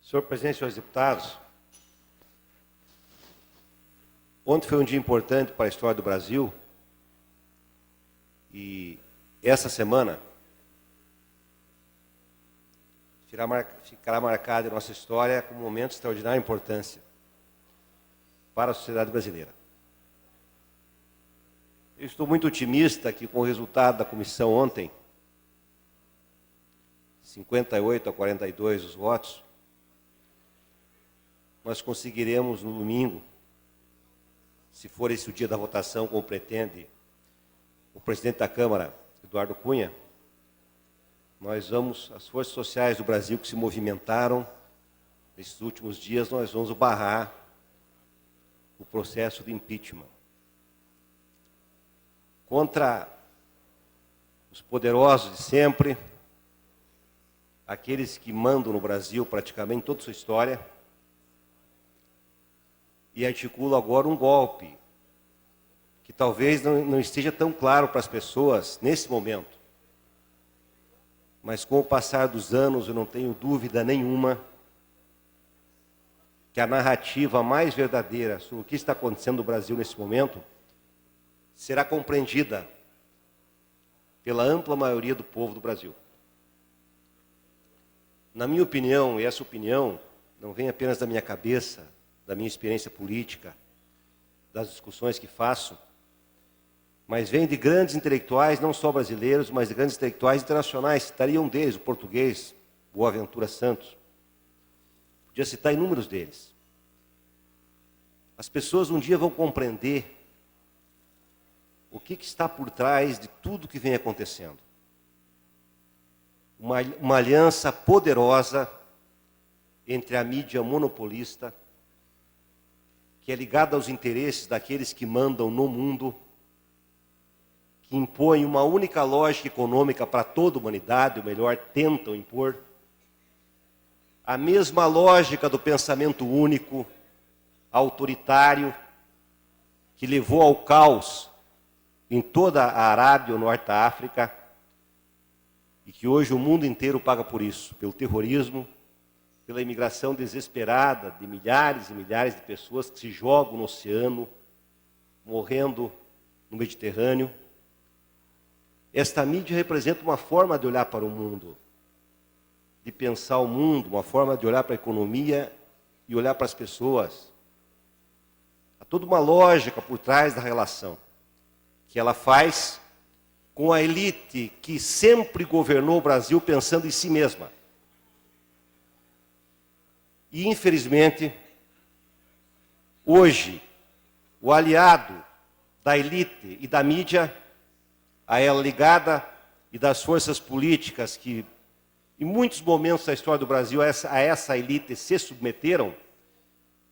Senhor presidente, senhores deputados, ontem foi um dia importante para a história do Brasil e essa semana ficará marcada em nossa história como um momento de extraordinária importância para a sociedade brasileira. Eu estou muito otimista que com o resultado da comissão ontem, 58 a 42 os votos, nós conseguiremos no domingo, se for esse o dia da votação, como pretende o presidente da Câmara, Eduardo Cunha, as forças sociais do Brasil que se movimentaram nesses últimos dias, nós vamos barrar o processo de impeachment. Contra os poderosos de sempre, aqueles que mandam no Brasil praticamente toda a sua história, e articulam agora um golpe que talvez não esteja tão claro para as pessoas nesse momento. Mas com o passar dos anos, eu não tenho dúvida nenhuma que a narrativa mais verdadeira sobre o que está acontecendo no Brasil nesse momento será compreendida pela ampla maioria do povo do Brasil. Na minha opinião, e essa opinião não vem apenas da minha cabeça, da minha experiência política, das discussões que faço, mas vem de grandes intelectuais, não só brasileiros, mas de grandes intelectuais internacionais. Citaria um deles, o português, Boaventura Santos. Podia citar inúmeros deles. As pessoas um dia vão compreender o que está por trás de tudo que vem acontecendo. Uma aliança poderosa entre a mídia monopolista, que é ligada aos interesses daqueles que mandam no mundo, que impõem uma única lógica econômica para toda a humanidade, ou melhor, tentam impor, a mesma lógica do pensamento único, autoritário, que levou ao caos em toda a Arábia, o Norte da África, e que hoje o mundo inteiro paga por isso, pelo terrorismo, pela imigração desesperada de milhares e milhares de pessoas que se jogam no oceano, morrendo no Mediterrâneo. Esta mídia representa uma forma de olhar para o mundo, de pensar o mundo, uma forma de olhar para a economia e olhar para as pessoas. Há toda uma lógica por trás da relação que ela faz com a elite que sempre governou o Brasil pensando em si mesma. E, infelizmente, hoje, o aliado da elite e da mídia, a ela ligada, e das forças políticas que, em muitos momentos da história do Brasil, a essa elite se submeteram,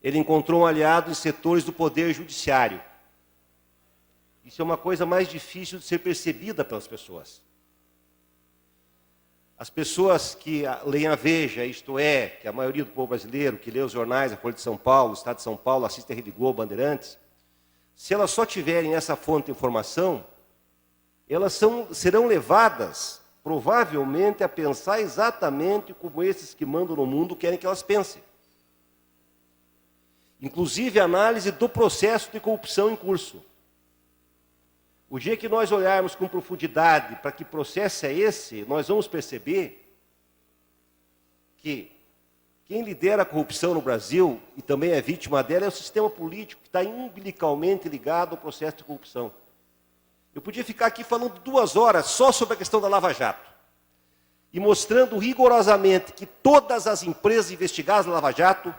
ele encontrou um aliado em setores do poder judiciário. Isso é uma coisa mais difícil de ser percebida pelas pessoas. As pessoas que leem a Veja, isto é, que a maioria do povo brasileiro, que lê os jornais, a Folha de São Paulo, o Estado de São Paulo, assiste a Rede Globo, Bandeirantes, se elas só tiverem essa fonte de informação, elas serão levadas, provavelmente, a pensar exatamente como esses que mandam no mundo querem que elas pensem. Inclusive a análise do processo de corrupção em curso. O dia que nós olharmos com profundidade para que processo é esse, nós vamos perceber que quem lidera a corrupção no Brasil, e também é vítima dela, é o sistema político, que está umbilicalmente ligado ao processo de corrupção. Eu podia ficar aqui falando 2 horas só sobre a questão da Lava Jato, e mostrando rigorosamente que todas as empresas investigadas na Lava Jato,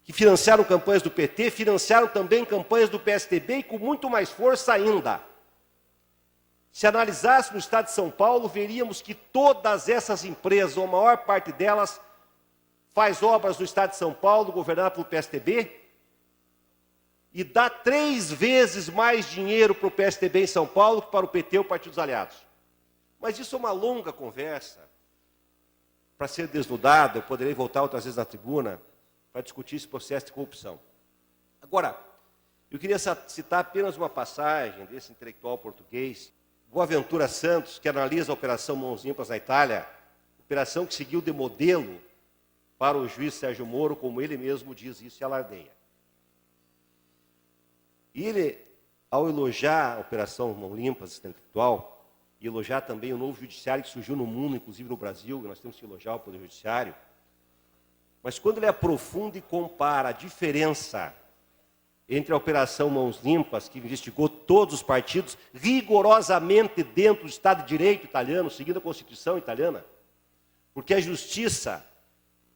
que financiaram campanhas do PT, financiaram também campanhas do PSDB e com muito mais força ainda. Se analisássemos no Estado de São Paulo, veríamos que todas essas empresas, ou a maior parte delas, faz obras no Estado de São Paulo, governada pelo PSDB, e dá 3 vezes mais dinheiro para o PSDB em São Paulo que para o PT, o Partido dos Aliados. Mas isso é uma longa conversa. Para ser desnudado, eu poderei voltar outras vezes na tribuna, para discutir esse processo de corrupção. Agora, eu queria citar apenas uma passagem desse intelectual português, Boaventura Santos, que analisa a Operação Mãos Limpas na Itália, operação que seguiu de modelo para o juiz Sérgio Moro, como ele mesmo diz isso e alardeia. E ele, ao elogiar a Operação Mãos Limpas, sistema intelectual, e elogiar também o novo judiciário que surgiu no mundo, inclusive no Brasil, nós temos que elogiar o Poder Judiciário, mas quando ele aprofunda e compara a diferença entre a Operação Mãos Limpas, que investigou todos os partidos, rigorosamente dentro do Estado de Direito italiano, seguindo a Constituição italiana, porque a Justiça,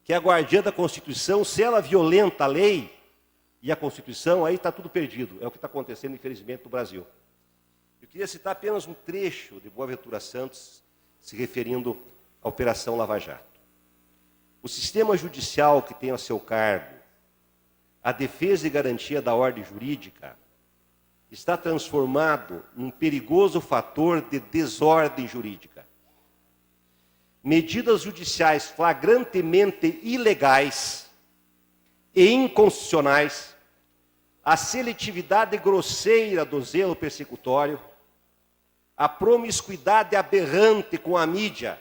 que é a guardiã da Constituição, se ela violenta a lei e a Constituição, aí está tudo perdido. É o que está acontecendo, infelizmente, no Brasil. Eu queria citar apenas um trecho de Boaventura Santos, se referindo à Operação Lava Jato. O sistema judicial que tem a seu cargo a defesa e garantia da ordem jurídica está transformado num perigoso fator de desordem jurídica. Medidas judiciais flagrantemente ilegais e inconstitucionais, a seletividade grosseira do zelo persecutório, a promiscuidade aberrante com a mídia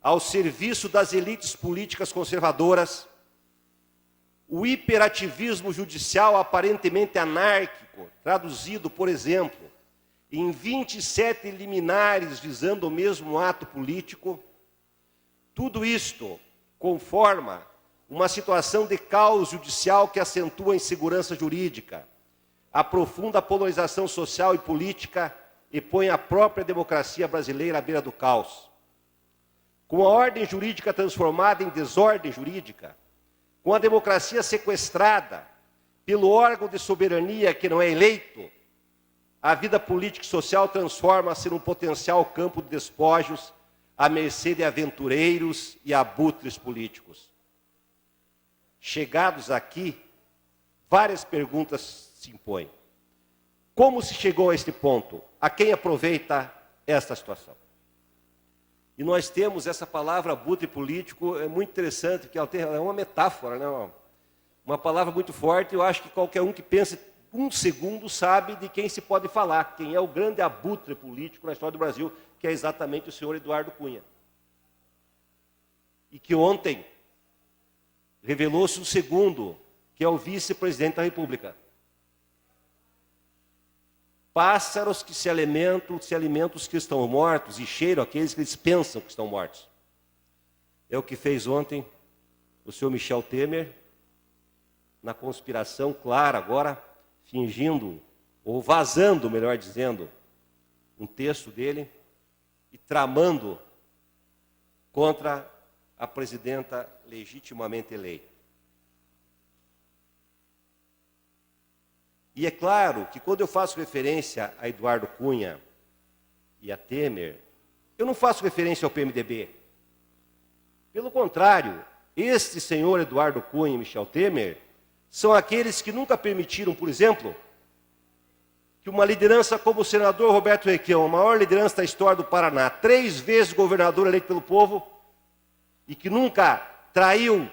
ao serviço das elites políticas conservadoras, o hiperativismo judicial aparentemente anárquico, traduzido, por exemplo, em 27 liminares visando o mesmo ato político, tudo isto conforma uma situação de caos judicial que acentua a insegurança jurídica, aprofunda a polarização social e política e põe a própria democracia brasileira à beira do caos. Com a ordem jurídica transformada em desordem jurídica, com a democracia sequestrada pelo órgão de soberania que não é eleito, a vida política e social transforma-se num potencial campo de despojos à mercê de aventureiros e abutres políticos. Chegados aqui, várias perguntas se impõem. Como se chegou a este ponto? A quem aproveita esta situação? E nós temos essa palavra abutre político, é muito interessante, porque ela é uma metáfora, né? Uma palavra muito forte. Eu acho que qualquer um que pense um segundo sabe de quem se pode falar, quem é o grande abutre político na história do Brasil, que é exatamente o senhor Eduardo Cunha. E que ontem revelou-se um segundo, que é o vice-presidente da República. Pássaros que se alimentam os que estão mortos e cheiram aqueles que eles pensam que estão mortos. É o que fez ontem o senhor Michel Temer, na conspiração clara agora, fingindo, ou vazando, melhor dizendo, um texto dele e tramando contra a presidenta legitimamente eleita. E é claro que quando eu faço referência a Eduardo Cunha e a Temer, eu não faço referência ao PMDB. Pelo contrário, este senhor Eduardo Cunha e Michel Temer são aqueles que nunca permitiram, por exemplo, que uma liderança como o senador Roberto Requião, a maior liderança da história do Paraná, 3 vezes governador eleito pelo povo, e que nunca traiu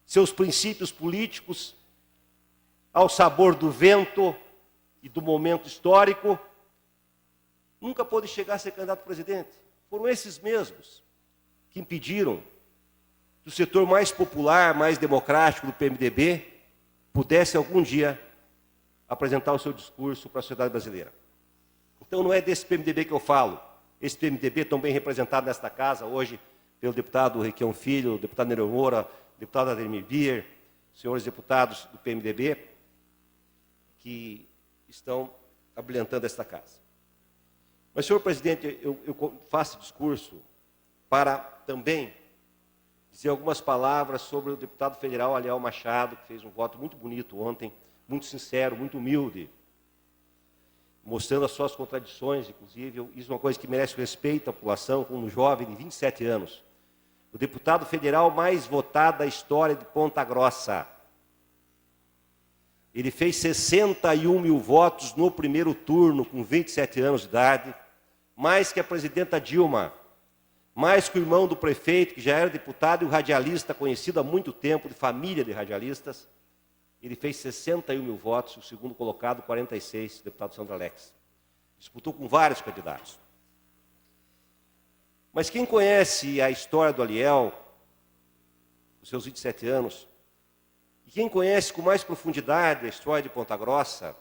seus princípios políticos ao sabor do vento e do momento histórico, nunca pôde chegar a ser candidato a presidente. Foram esses mesmos que impediram que o setor mais popular, mais democrático do PMDB pudesse algum dia apresentar o seu discurso para a sociedade brasileira. Então não é desse PMDB que eu falo. Esse PMDB tão bem representado nesta casa hoje pelo deputado Requião Filho, deputado Nereu Moura, deputado Ademir Bier, senhores deputados do PMDB, que estão abrilhantando esta casa. Mas, senhor presidente, eu faço discurso para também dizer algumas palavras sobre o deputado federal Aliel Machado, que fez um voto muito bonito ontem, muito sincero, muito humilde, mostrando as suas contradições, inclusive. Isso é uma coisa que merece respeito à população, como um jovem de 27 anos. O deputado federal mais votado da história de Ponta Grossa. Ele fez 61 mil votos no primeiro turno, com 27 anos de idade, mais que a presidenta Dilma, mais que o irmão do prefeito, que já era deputado e um radialista conhecido há muito tempo, de família de radialistas. Ele fez 61 mil votos, o segundo colocado, 46, o deputado Sandro Alex. Disputou com vários candidatos. Mas quem conhece a história do Aliel dos seus 27 anos. E quem conhece com mais profundidade a história de Ponta Grossa,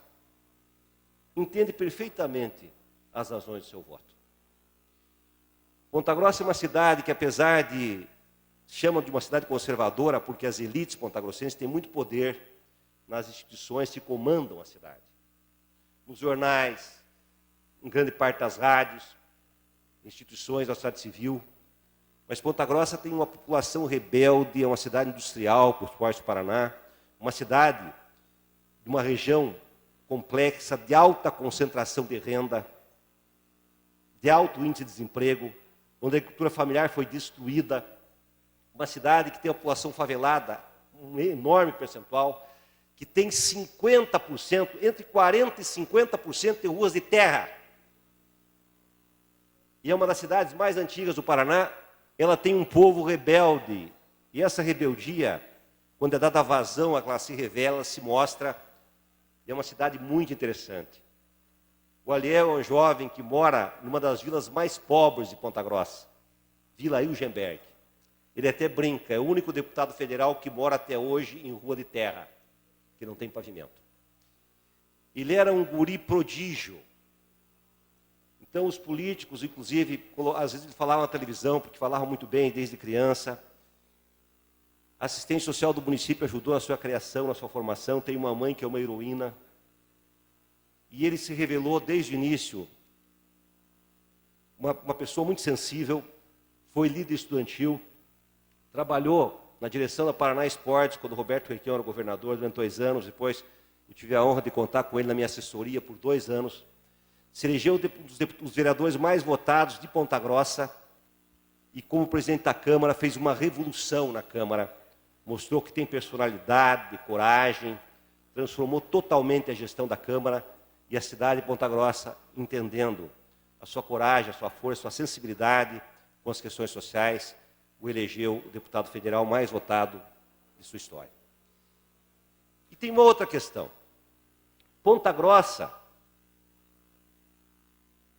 entende perfeitamente as razões do seu voto. Ponta Grossa é uma cidade que, apesar de chamam de uma cidade conservadora, porque as elites pontagrossenses têm muito poder nas instituições que comandam a cidade. Nos jornais, em grande parte das rádios, instituições da sociedade civil. Mas Ponta Grossa tem uma população rebelde, é uma cidade industrial, por parte do Paraná, uma cidade de uma região complexa, de alta concentração de renda, de alto índice de desemprego, onde a agricultura familiar foi destruída, uma cidade que tem a população favelada, um enorme percentual, que tem 50%, entre 40% e 50% de ruas de terra. E é uma das cidades mais antigas do Paraná, ela tem um povo rebelde. E essa rebeldia, quando é dada vazão, ela se revela, se mostra, é uma cidade muito interessante. O Aliel é um jovem que mora numa das vilas mais pobres de Ponta Grossa, Vila Ilgenberg. Ele até brinca, é o único deputado federal que mora até hoje em rua de terra, que não tem pavimento. Ele era um guri prodígio. Então os políticos, inclusive, às vezes ele falava na televisão, porque falavam muito bem desde criança. A assistente social do município ajudou na sua criação, na sua formação. Tem uma mãe que é uma heroína. E ele se revelou desde o início uma pessoa muito sensível, foi líder estudantil, trabalhou na direção da Paraná Esportes, quando o Roberto Requião era governador, durante 2 anos. Depois eu tive a honra de contar com ele na minha assessoria por 2 anos. Se elegeu um dos vereadores mais votados de Ponta Grossa e, como presidente da Câmara, fez uma revolução na Câmara. Mostrou que tem personalidade, coragem, transformou totalmente a gestão da Câmara e a cidade de Ponta Grossa, entendendo a sua coragem, a sua força, a sua sensibilidade com as questões sociais, o elegeu o deputado federal mais votado de sua história. E tem uma outra questão. Ponta Grossa,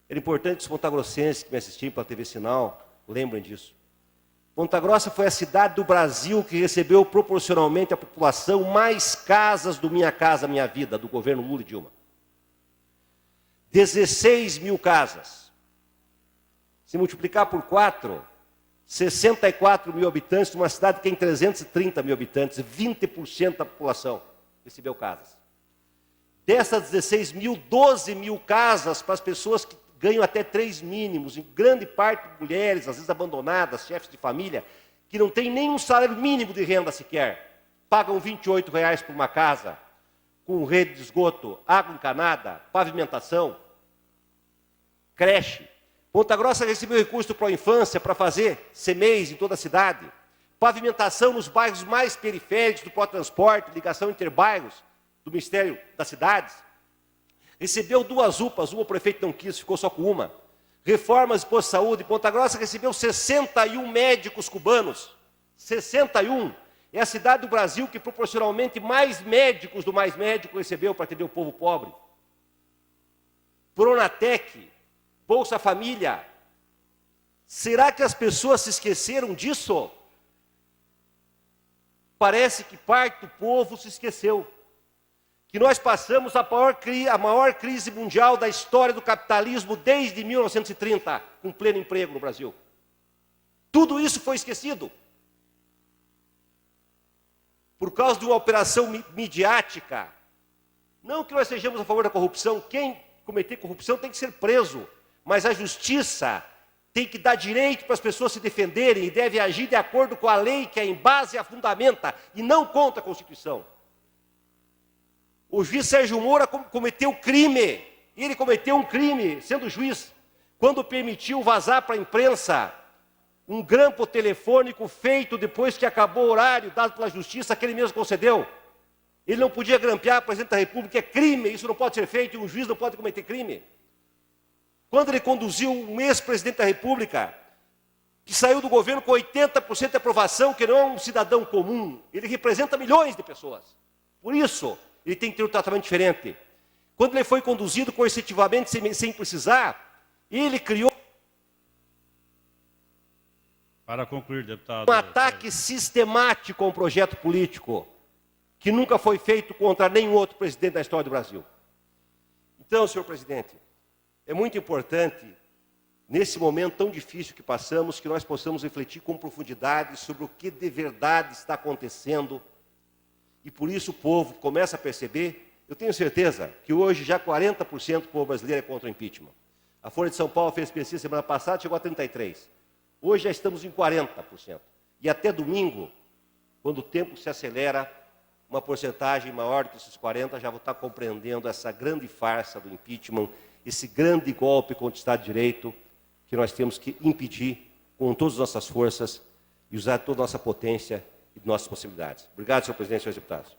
era importante que os pontagrossenses que me assistiam pela TV Sinal lembrem disso. Ponta Grossa foi a cidade do Brasil que recebeu proporcionalmente à população mais casas do Minha Casa Minha Vida, do governo Lula e Dilma. 16 mil casas. Se multiplicar por 4, 64 mil habitantes, numa cidade que tem 330 mil habitantes, 20% da população recebeu casas. Dessas 16 mil, 12 mil casas para as pessoas que ganham até 3 mínimos, em grande parte mulheres, às vezes abandonadas, chefes de família, que não têm nem um salário mínimo de renda sequer. Pagam R$28 por uma casa, com rede de esgoto, água encanada, pavimentação, creche. Ponta Grossa recebeu recurso para a infância para fazer CMEIs em toda a cidade, pavimentação nos bairros mais periféricos do Protransporte, ligação interbairros do Ministério das Cidades. Recebeu 2 UPAs, uma o prefeito não quis, ficou só com uma. Reformas de posto de saúde. Ponta Grossa recebeu 61 médicos cubanos. 61. É a cidade do Brasil que proporcionalmente mais médicos do mais médico recebeu para atender o povo pobre. Pronatec, Bolsa Família. Será que as pessoas se esqueceram disso? Parece que parte do povo se esqueceu. Que nós passamos a maior crise mundial da história do capitalismo desde 1930, com pleno emprego no Brasil. Tudo isso foi esquecido. Por causa de uma operação midiática. Não que nós sejamos a favor da corrupção. Quem cometer corrupção tem que ser preso. Mas a justiça tem que dar direito para as pessoas se defenderem e deve agir de acordo com a lei que é em base e a fundamenta, e não contra a Constituição. O juiz Sérgio Moura cometeu crime. E ele cometeu um crime, sendo juiz, quando permitiu vazar para a imprensa um grampo telefônico feito depois que acabou o horário dado pela justiça, que ele mesmo concedeu. Ele não podia grampear o presidente da República, é crime, isso não pode ser feito, e um juiz não pode cometer crime. Quando ele conduziu um ex-presidente da República, que saiu do governo com 80% de aprovação, que não é um cidadão comum, ele representa milhões de pessoas. Por isso, ele tem que ter um tratamento diferente. Quando ele foi conduzido coercitivamente, sem precisar, ele criou Para concluir, deputado. Um ataque sistemático a um projeto político que nunca foi feito contra nenhum outro presidente da história do Brasil. Então, senhor presidente, é muito importante, nesse momento tão difícil que passamos, que nós possamos refletir com profundidade sobre o que de verdade está acontecendo. E por isso o povo começa a perceber. Eu tenho certeza que hoje já 40% do povo brasileiro é contra o impeachment. A Folha de São Paulo fez pesquisa semana passada, chegou a 33%. Hoje já estamos em 40%. E até domingo, quando o tempo se acelera, uma porcentagem maior do que esses 40% já vão estar compreendendo essa grande farsa do impeachment, esse grande golpe contra o Estado de Direito, que nós temos que impedir com todas as nossas forças e usar toda a nossa potência e nossas possibilidades. Obrigado, senhor presidente e senhores deputados.